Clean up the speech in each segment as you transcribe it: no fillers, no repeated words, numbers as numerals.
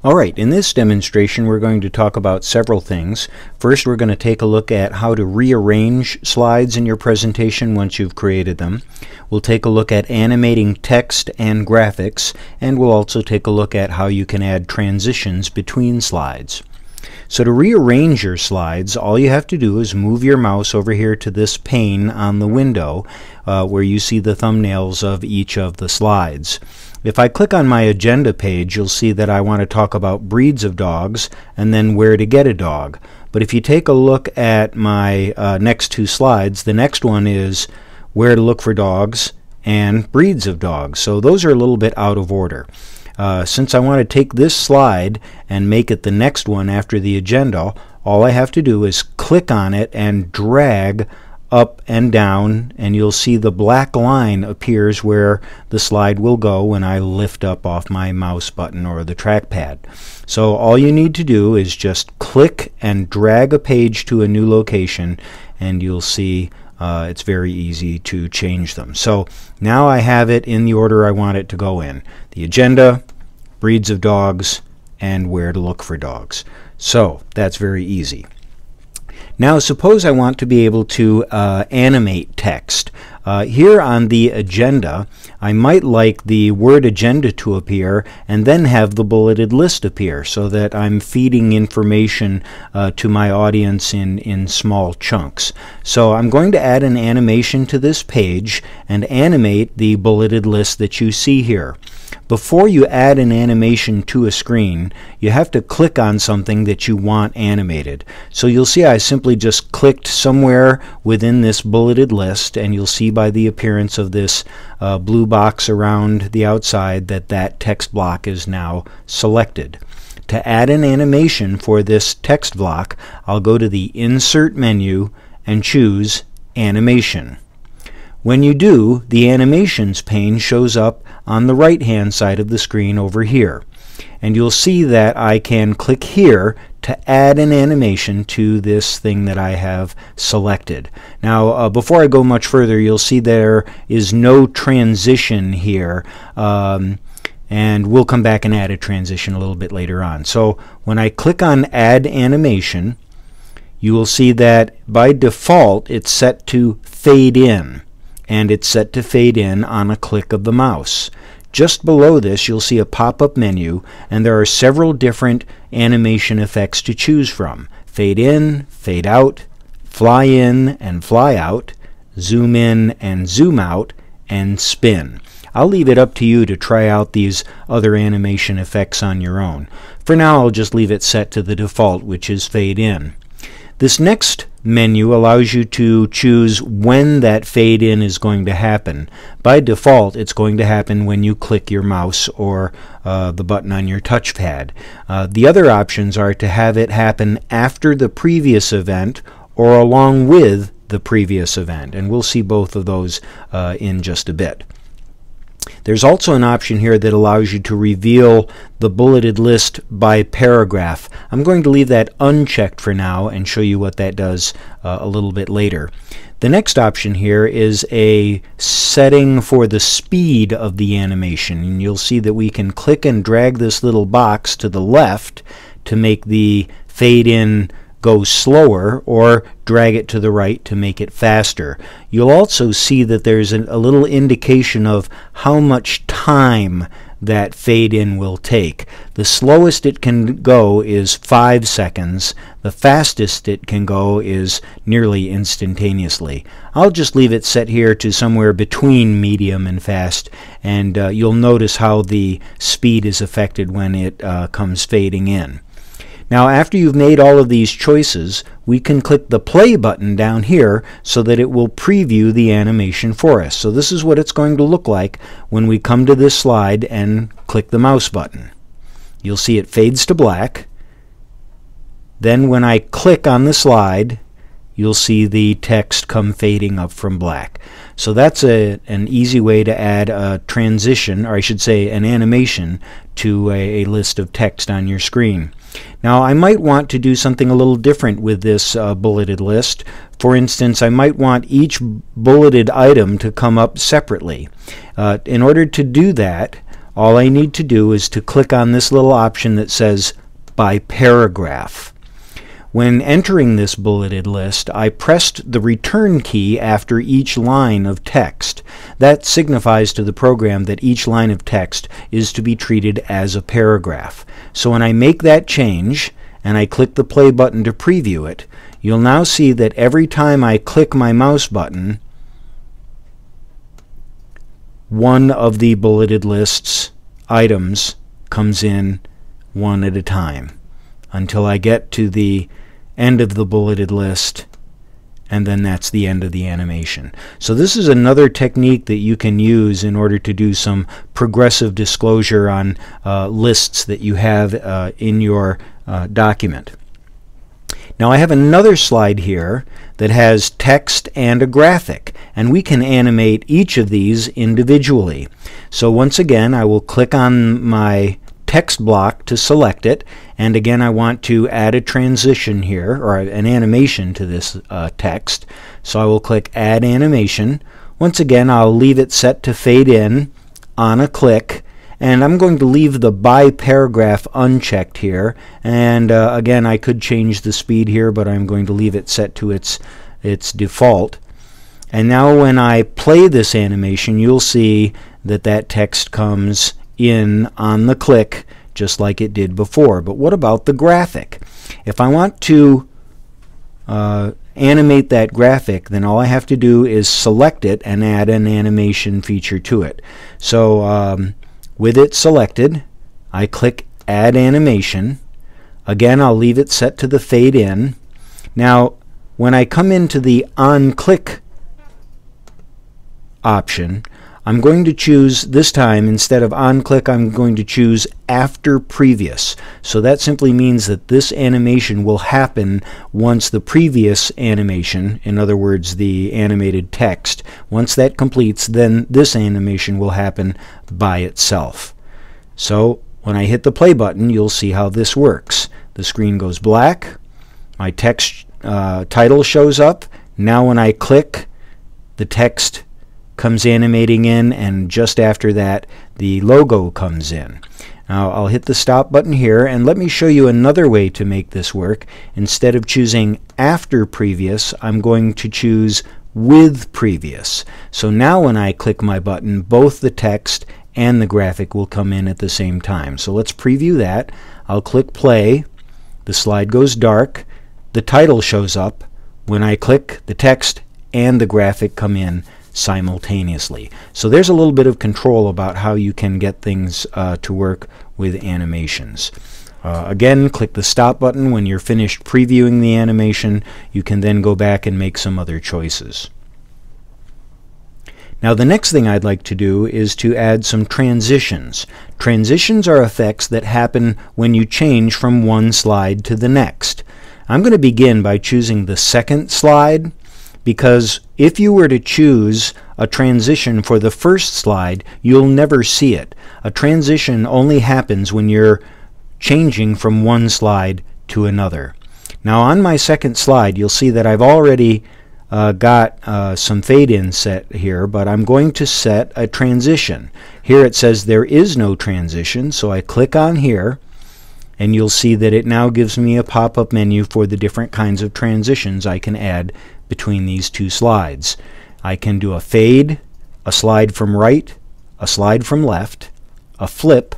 Alright, in this demonstration we're going to talk about several things. First, we're going to take a look at how to rearrange slides in your presentation once you've created them. We'll take a look at animating text and graphics, and we'll also take a look at how you can add transitions between slides. So to rearrange your slides, all you have to do is move your mouse over here to this pane on the window where you see the thumbnails of each of the slides. If I click on my agenda page, you'll see that I want to talk about breeds of dogs and then where to get a dog. But if you take a look at my next two slides, the next one is where to look for dogs and breeds of dogs. So those are a little bit out of order. Since I want to take this slide and make it the next one after the agenda, all I have to do is click on it and drag up and down, and you'll see the black line appears where the slide will go when I lift up off my mouse button or the trackpad. So all you need to do is just click and drag a page to a new location, and you'll see it's very easy to change them. So now I have it in the order I want it to go in: the agenda, breeds of dogs, and where to look for dogs. So that's very easy. Now suppose I want to be able to animate text. Here on the agenda, I might like the word agenda to appear and then have the bulleted list appear so that I'm feeding information to my audience in small chunks. So I'm going to add an animation to this page and animate the bulleted list that you see here. Before you add an animation to a screen, you have to click on something that you want animated. So you'll see I simply just clicked somewhere within this bulleted list, and you'll see by the appearance of this blue box around the outside that that text block is now selected. To add an animation for this text block, I'll go to the Insert menu and choose Animation. When you do, the Animations pane shows up on the right-hand side of the screen over here. And you'll see that I can click here to add an animation to this thing that I have selected. Now, before I go much further, you'll see there is no transition here. And we'll come back and add a transition a little bit later on. So when I click on Add Animation, you will see that by default it's set to fade in. And it's set to fade in on a click of the mouse. Just below this you'll see a pop-up menu, and there are several different animation effects to choose from: fade in, fade out, fly in and fly out, zoom in and zoom out, and spin. I'll leave it up to you to try out these other animation effects on your own. For now, I'll just leave it set to the default, which is fade in. This next menu allows you to choose when that fade in is going to happen. By default, it's going to happen when you click your mouse or the button on your touchpad. The other options are to have it happen after the previous event or along with the previous event, and we'll see both of those in just a bit. There's also an option here that allows you to reveal the bulleted list by paragraph. I'm going to leave that unchecked for now and show you what that does a little bit later. The next option here is a setting for the speed of the animation, and you'll see that we can click and drag this little box to the left to make the fade in go slower, or drag it to the right to make it faster. You'll also see that there's a little indication of how much time that fade in will take. The slowest it can go is 5 seconds. The fastest it can go is nearly instantaneously. I'll just leave it set here to somewhere between medium and fast, and you'll notice how the speed is affected when it comes fading in. Now, after you've made all of these choices, we can click the play button down here so that it will preview the animation for us. So this is what it's going to look like when we come to this slide and click the mouse button. You'll see it fades to black. Then when I click on the slide, you'll see the text come fading up from black. So that's an easy way to add a transition, or I should say an animation, to a list of text on your screen. Now, I might want to do something a little different with this bulleted list. For instance, I might want each bulleted item to come up separately. In order to do that, all I need to do is to click on this little option that says by paragraph. When entering this bulleted list, I pressed the return key after each line of text. That signifies to the program that each line of text is to be treated as a paragraph. So when I make that change and I click the play button to preview it, you'll now see that every time I click my mouse button, one of the bulleted list's items comes in one at a time until I get to the end of the bulleted list, and then that's the end of the animation. So this is another technique that you can use in order to do some progressive disclosure on lists that you have in your document. Now I have another slide here that has text and a graphic, and we can animate each of these individually. So once again, I will click on my text block to select it, and again I want to add a transition here, or an animation to this text. So I will click Add Animation. Once again, I'll leave it set to fade in on a click, and I'm going to leave the by paragraph unchecked here, and again I could change the speed here, but I'm going to leave it set to its default. And now when I play this animation, you'll see that that text comes in on the click just like it did before. But what about the graphic? If I want to animate that graphic, then all I have to do is select it and add an animation feature to it. So with it selected, I click Add Animation. Again, I'll leave it set to the fade in. Now when I come into the on click option, I'm going to choose, this time instead of on click, I'm going to choose after previous. So that simply means that this animation will happen once the previous animation, in other words the animated text, once that completes, then this animation will happen by itself. So when I hit the play button, you'll see how this works. The screen goes black, my text title shows up. Now when I click, the text comes animating in, and just after that the logo comes in. Now I'll hit the stop button here, and let me show you another way to make this work. Instead of choosing after previous, I'm going to choose with previous. So now when I click my button, both the text and the graphic will come in at the same time. So let's preview that. I'll click play, the slide goes dark, the title shows up. When I click, the text and the graphic come in simultaneously. So there's a little bit of control about how you can get things to work with animations. Again, click the stop button when you're finished previewing the animation. You can then go back and make some other choices. Now the next thing I'd like to do is to add some transitions. Transitions are effects that happen when you change from one slide to the next. I'm going to begin by choosing the second slide, because if you were to choose a transition for the first slide, you'll never see it. A transition only happens when you're changing from one slide to another. Now on my second slide, you'll see that I've already got some fade-in set here, but I'm going to set a transition. Here it says there is no transition, so I click on here, and you'll see that it now gives me a pop-up menu for the different kinds of transitions I can add between these two slides. I can do a fade, a slide from right, a slide from left, a flip,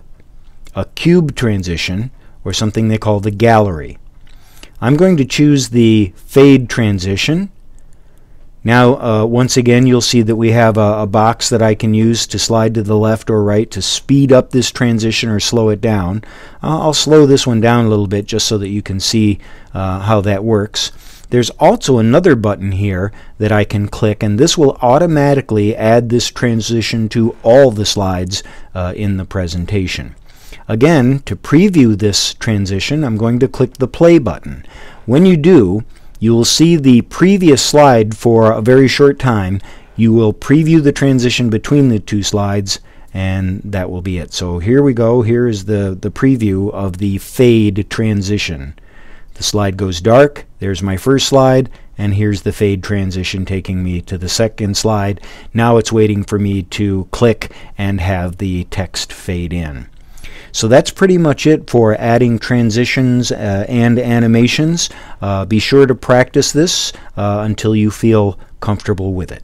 a cube transition, or something they call the gallery. I'm going to choose the fade transition. Now once again you'll see that we have a box that I can use to slide to the left or right to speed up this transition or slow it down. I'll slow this one down a little bit just so that you can see how that works. There's also another button here that I can click, and this will automatically add this transition to all the slides in the presentation. Again, to preview this transition, I'm going to click the play button. When you do, you will see the previous slide for a very short time. You will preview the transition between the two slides, and that will be it. So here we go. Here is the preview of the fade transition. The slide goes dark, there's my first slide, And here's the fade transition taking me to the second slide. Now it's waiting for me to click and have the text fade in. So that's pretty much it for adding transitions and animations. Be sure to practice this until you feel comfortable with it.